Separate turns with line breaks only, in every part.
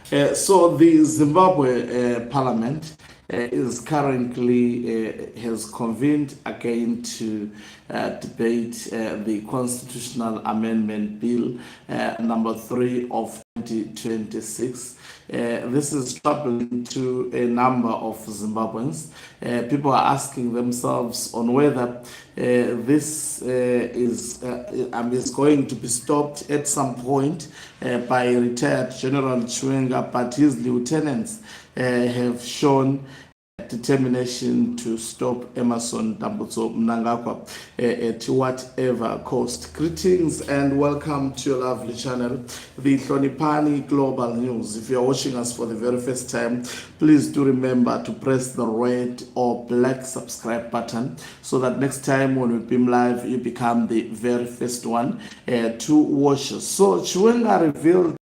So the Zimbabwe Parliament is currently has convened again to debate the Constitutional Amendment Bill number 3 of 2026. This is troubling to a number of Zimbabweans. People are asking themselves on whether this is going to be stopped at some point by retired General Chiwenga, but his lieutenants have shown determination to stop Emerson Mnangagwa at whatever cost. Greetings and welcome to your lovely channel, the Hlonipani Global News. If you are watching us for the very first time, please do remember to press the red or black subscribe button so that next time when we beam live, you become the very first one to watch us. So Chiwenga revealed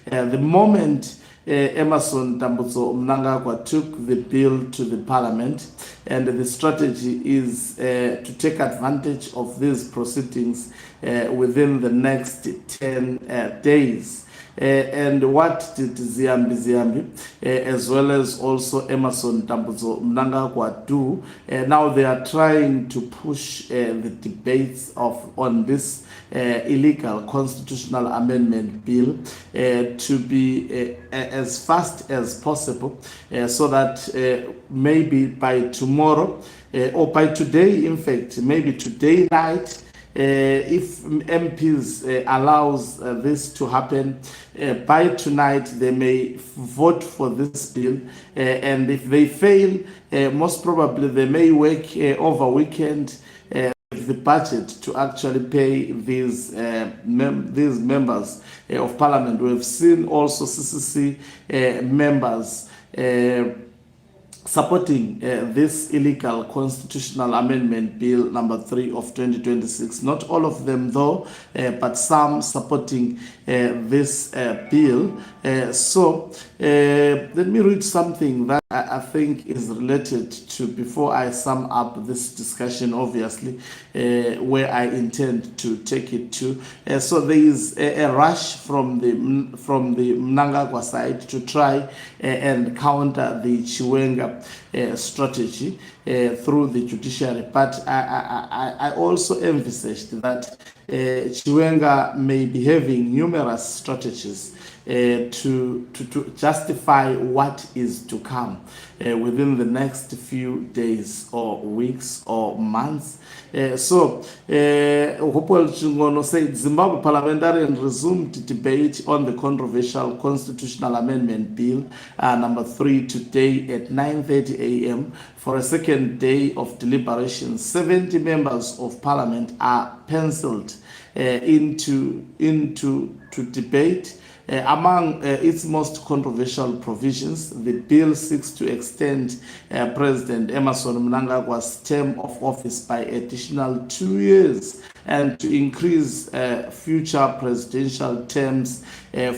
the moment Emerson Mnangagwa took the bill to the parliament, and the strategy is to take advantage of these proceedings within the next 10 days. And what did Ziambi, as well as also Emerson Mnangagwa do? Now they are trying to push the debates on this illegal constitutional amendment bill to be as fast as possible, so that maybe by tomorrow or by today, in fact, maybe today night, if MPs allows this to happen, by tonight they may vote for this bill, and if they fail, most probably they may work over weekend the budget to actually pay these members of parliament. We have seen also CCC members supporting this illegal constitutional amendment bill number 3 of 2026. Not all of them though, but some supporting this bill. So let me read something that I think is related to, before I sum up this discussion, obviously, where I intend to take it to. So there is a rush from the Mnangagwa side to try and counter the Chiwenga strategy through the judiciary. But I also emphasized that Chiwenga may be having numerous strategies to justify what is to come within the next few days or weeks or months. So, Hopewell Chingono said Zimbabwe Parliamentarians resumed debate on the controversial constitutional amendment bill number 3 today at 9:30 a.m. for a second day of deliberation. 70 members of parliament are penciled into debate. Among its most controversial provisions, the bill seeks to extend President Emerson Mnangagwa's term of office by additional 2 years and to increase future presidential terms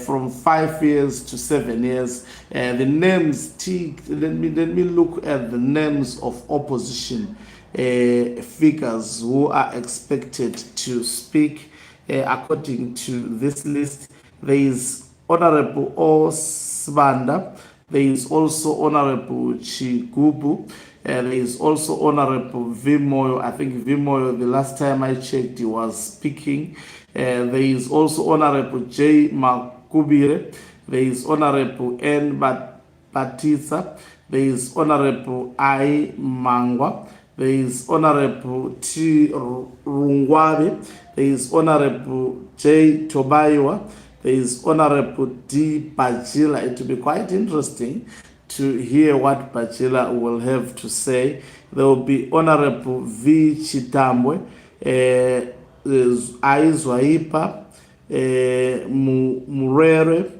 from 5 years to 7 years. The names, let me look at the names of opposition figures who are expected to speak according to this list. There is Honorable Osbanda. There is also Honorable Chigubu. There is also Honorable Vimoyo. I think Vimoyo, the last time I checked, he was speaking. There is also Honorable J. Makubire. There is Honorable N. Batisa. There is Honorable I. Mangwa. There is Honorable T. Rungwabi. There is Honorable J. Tobayiwa. There is Honorable D. Bajila. It will be quite interesting to hear what Bajila will have to say. There will be Honorable V. Chitambwe, Aizwaipa, Murere,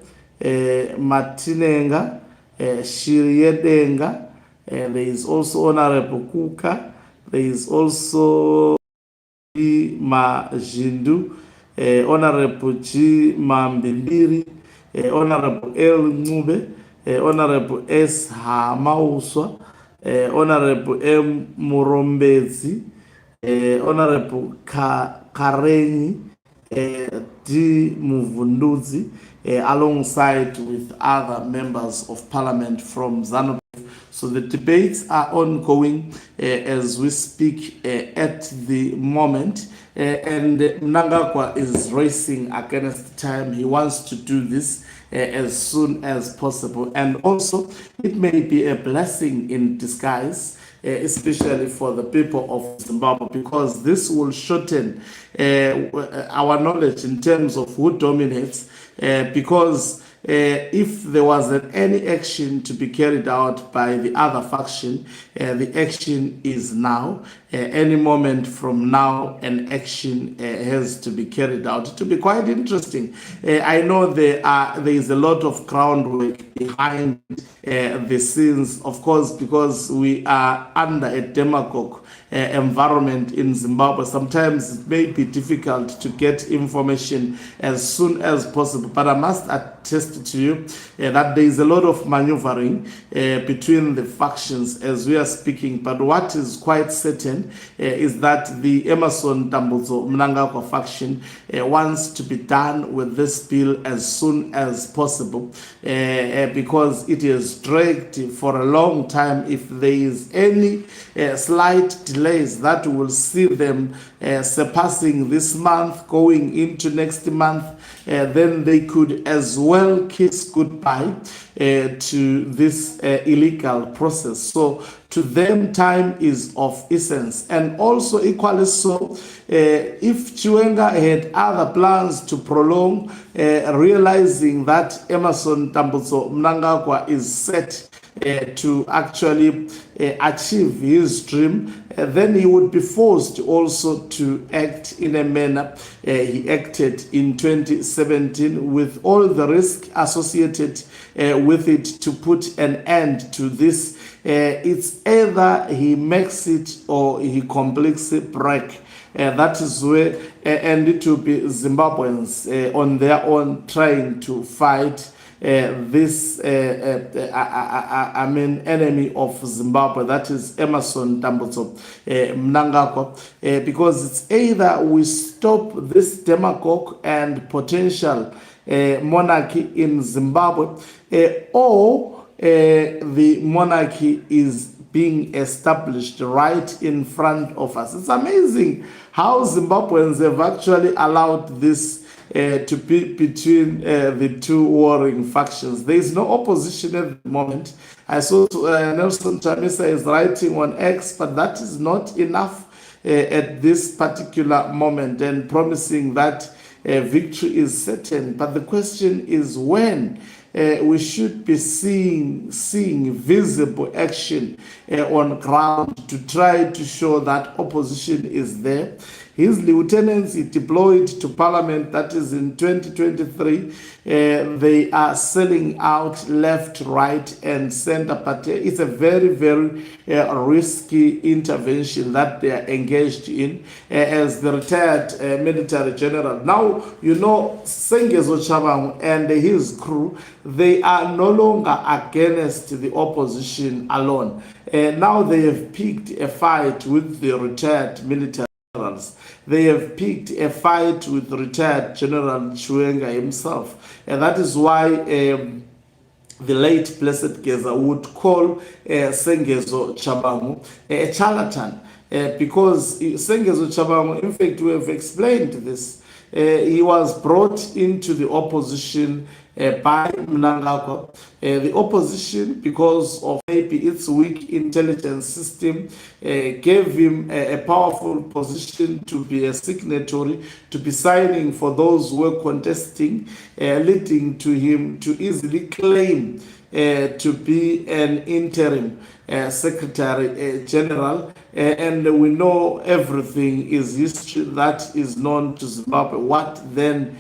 Martinenga, Shiriedenga. There is also Honorable Kuka. There is also Majindu. Honorable G. Mambiliri, Honorable L. Ngube, Honorable S. Hamauswa, Honorable M. Murombezi, Honorable Karenyi, D. Muvunduzi, alongside with other members of parliament from ZANU. So the debates are ongoing as we speak at the moment. And Mnangagwa is racing against time. He wants to do this as soon as possible. And also, it may be a blessing in disguise, especially for the people of Zimbabwe, because this will shorten our knowledge in terms of who dominates, because if there wasn't any action to be carried out by the other faction, the action is now. Any moment from now, an action has to be carried out. It will be quite interesting. I know there is a lot of groundwork behind the scenes, of course, because we are under a demagogue environment in Zimbabwe. Sometimes it may be difficult to get information as soon as possible, but I must attest to you that there is a lot of maneuvering between the factions as we are speaking. But what is quite certain is that the Emerson Dambudzo Mnangagwa faction wants to be done with this bill as soon as possible, because it is dragged for a long time. If there is any slight delays that will see them surpassing this month, going into next month, then they could as well kiss goodbye to this illegal process. So to them, time is of essence. And also equally so, if Chiwenga had other plans to prolong, realizing that Emerson Dambudzo Mnangagwa is set to actually achieve his dream, then he would be forced also to act in a manner he acted in 2017, with all the risk associated with it, to put an end to this. It's either he makes it or he completely break. That is where, and it will be Zimbabweans on their own trying to fight this enemy of Zimbabwe, that is Emerson Dambudzo Mnangagwa, because it's either we stop this demagogue and potential monarchy in Zimbabwe, or the monarchy is being established right in front of us. It's amazing how Zimbabweans have actually allowed this to be between the two warring factions. There is no opposition at the moment. I saw Nelson Chamisa is writing on X, but that is not enough at this particular moment, and promising that victory is certain. But the question is when we should be seeing visible action on ground to try to show that opposition is there. His lieutenants he deployed to parliament, that is in 2023, they are selling out left, right, and center. But it's a very, very risky intervention that they are engaged in as the retired military general. Now, you know, Sengezo Chabangu and his crew, they are no longer against the opposition alone. Now they have picked a fight with the retired military generals. They have picked a fight with retired General Chiwenga himself. And that is why the late Blessed Geza would call Sengezo Chabangu a charlatan. Because Sengezo Chabangu, in fact, we have explained this. He was brought into the opposition by Mnangagwa. The opposition, because of maybe its weak intelligence system, gave him a powerful position to be a signatory, to be signing for those who were contesting, leading to him to easily claim to be an interim Secretary General, and we know everything is history that is known to Zimbabwe. What then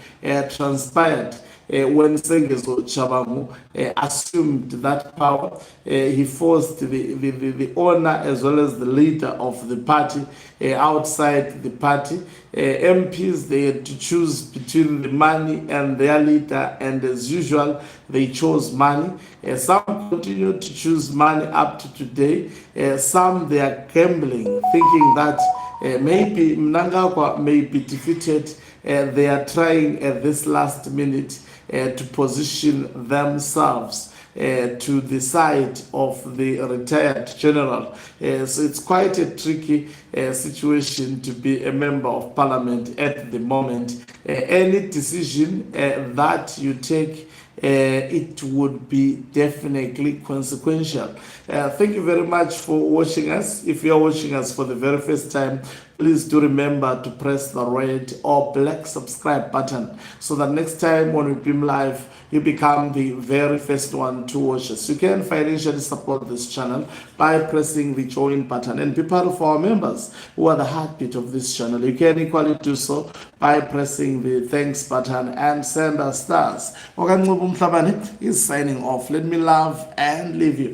transpired when Sengezo Chabangu assumed that power? He forced the owner as well as the leader of the party outside the party. MPs, they had to choose between the money and their leader, and as usual, they chose money. Some continue to choose money up to today. Some, they are gambling, thinking that maybe Mnangagwa may be defeated. They are trying at this last minute to position themselves to the side of the retired general. So it's quite a tricky situation to be a member of parliament at the moment. Any decision that you take, it would be definitely consequential. Thank you very much for watching us. If you're watching us for the very first time, please do remember to press the red or black subscribe button so that next time when we beam live, you become the very first one to watch us. You can financially support this channel by pressing the join button and be part of our members who are the heartbeat of this channel. You can equally do so by pressing the thanks button and send us stars. Okanqobo Mhlabane is signing off. Let me love and leave you.